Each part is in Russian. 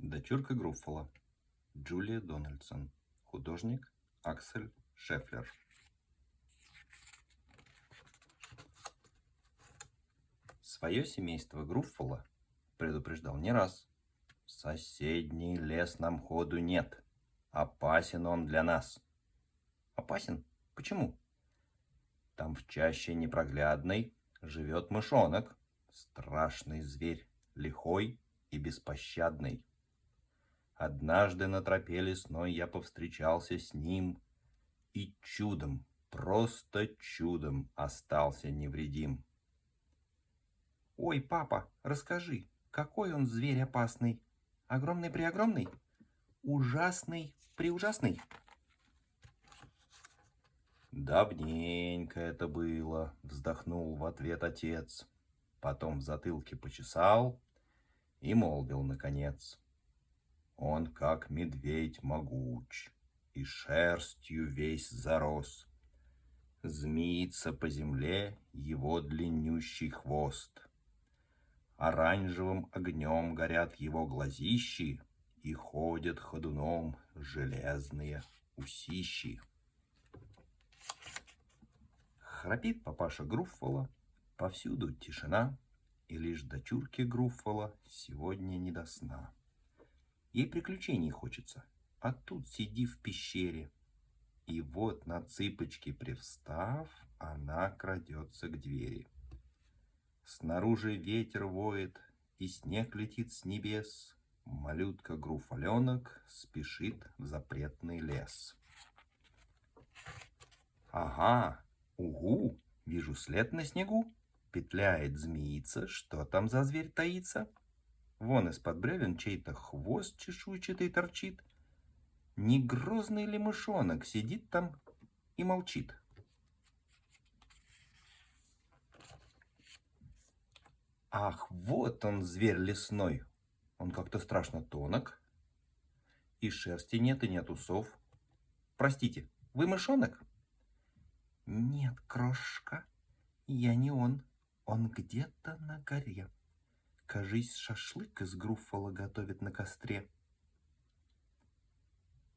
Дочурка Груффало. Джулия Дональдсон. Художник Аксель Шефлер. Свое семейство Груффало предупреждал не раз. В соседний лес нам ходу нет. Опасен он для нас. Опасен? Почему? Там в чаще непроглядной живет мышонок. Страшный зверь, лихой и беспощадный. Однажды на тропе лесной я повстречался с ним и чудом, просто чудом остался невредим. Ой, папа, расскажи, какой он зверь опасный? Огромный-преогромный? Ужасный-преужасный? Давненько это было, вздохнул в ответ отец. Потом в затылке почесал и молвил наконец. Он как медведь могуч, и шерстью весь зарос. Змеится по земле его длиннющий хвост. Оранжевым огнем горят его глазищи, и ходят ходуном железные усищи. Храпит папаша Груффало, повсюду тишина, и лишь дочурке Груффало сегодня не до сна. Ей приключений хочется, а тут сиди в пещере. И вот на цыпочки привстав, она крадется к двери. Снаружи ветер воет, и снег летит с небес. Малютка Груфаленок спешит в запретный лес. Ага, угу, вижу след на снегу. Петляет змеица, что там за зверь таится? Вон из-под бревен чей-то хвост чешуйчатый торчит. Не грозный ли мышонок сидит там и молчит? Ах, вот он, зверь лесной. Он как-то страшно тонок. И шерсти нет, и нет усов. Простите, вы мышонок? Нет, крошка, я не он. Он где-то на горе. Кажись, шашлык из Груффало готовит на костре.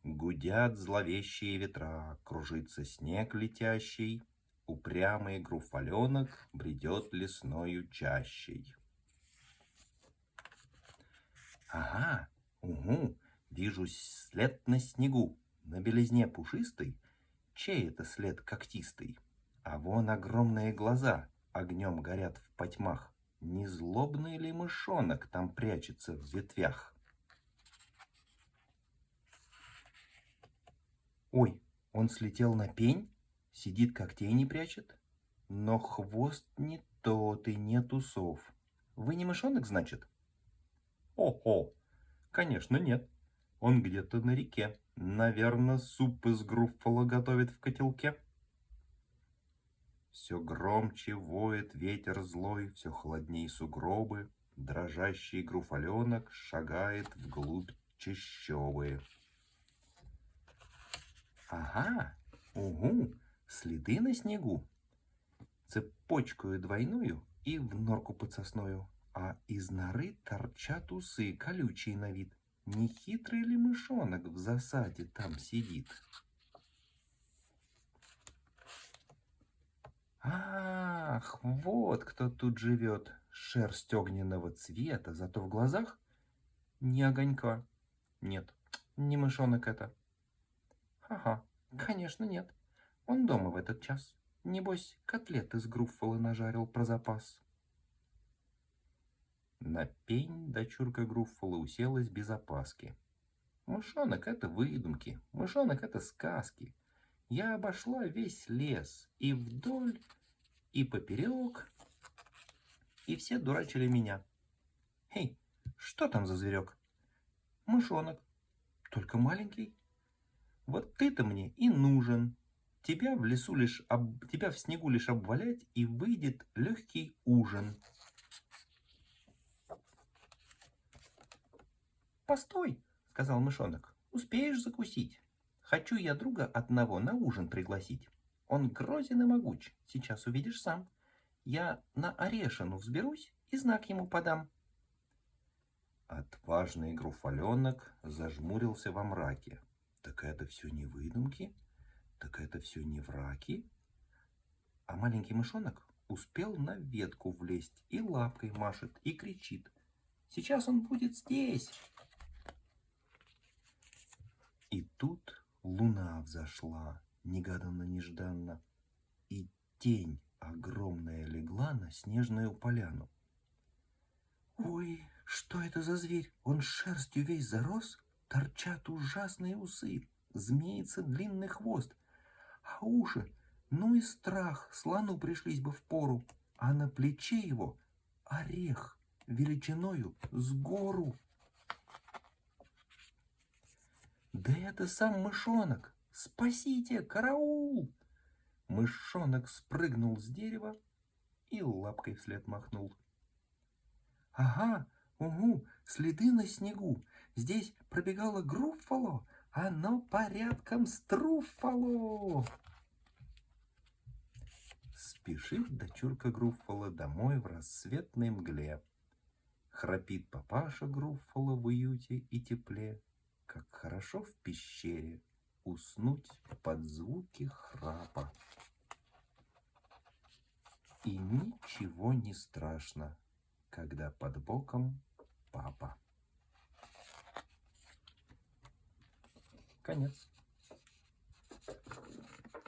Гудят зловещие ветра, кружится снег летящий. Упрямый Груфаленок бредет лесною чащей. Ага, угу, вижу след на снегу, на белизне пушистой. Чей это след когтистый? А вон огромные глаза огнем горят в потьмах. Не злобный ли мышонок там прячется в ветвях? Ой, он слетел на пень, сидит, когтей не прячет. Но хвост не тот и нет усов. Вы не мышонок, значит? О-о, конечно нет. Он где-то на реке. Наверное, суп из Груффало готовит в котелке. Все громче воет ветер злой, все холодней сугробы. Дрожащий Груфаленок шагает вглубь чащобы. Ага, угу, следы на снегу. Цепочкою двойную и в норку под сосною. А из норы торчат усы, колючие на вид. Не хитрый ли мышонок в засаде там сидит? Ах, вот кто тут живет. Шерсть огненного цвета, зато в глазах ни огонька. Нет, не мышонок это. Ага, конечно нет. Он дома в этот час. Небось, котлет из Груффало нажарил про запас. На пень дочурка Груффало уселась без опаски. Мышонок — это выдумки, мышонок — это сказки. Я обошла весь лес, и вдоль, и поперек, и все дурачили меня. Эй, что там за зверек? Мышонок, только маленький. Вот ты-то мне и нужен. Тебя в лесу тебя в снегу лишь обвалять, и выйдет легкий ужин. Постой, сказал мышонок, успеешь закусить? Хочу я друга одного на ужин пригласить. Он грозен и могуч, сейчас увидишь сам. Я на орешину взберусь и знак ему подам. Отважный груфаленок зажмурился во мраке. Так это все не выдумки? Так это все не враки? А маленький мышонок успел на ветку влезть и лапкой машет и кричит: «Сейчас он будет здесь!» И тут луна взошла, негаданно-нежданно, и тень огромная легла на снежную поляну. «Ой, что это за зверь? Он шерстью весь зарос, торчат ужасные усы, змеится длинный хвост, а уши, ну и страх, слону пришлись бы впору, а на плече его орех величиною с гору». «Да это сам мышонок! Спасите! Караул!» Мышонок спрыгнул с дерева и лапкой вслед махнул. «Ага, угу, следы на снегу. Здесь пробегала Груффало, оно порядком струффало!» Спешит дочурка Груффало домой в рассветной мгле. Храпит папаша Груффало в уюте и тепле. Как хорошо в пещере уснуть под звуки храпа. И ничего не страшно, когда под боком папа. Конец.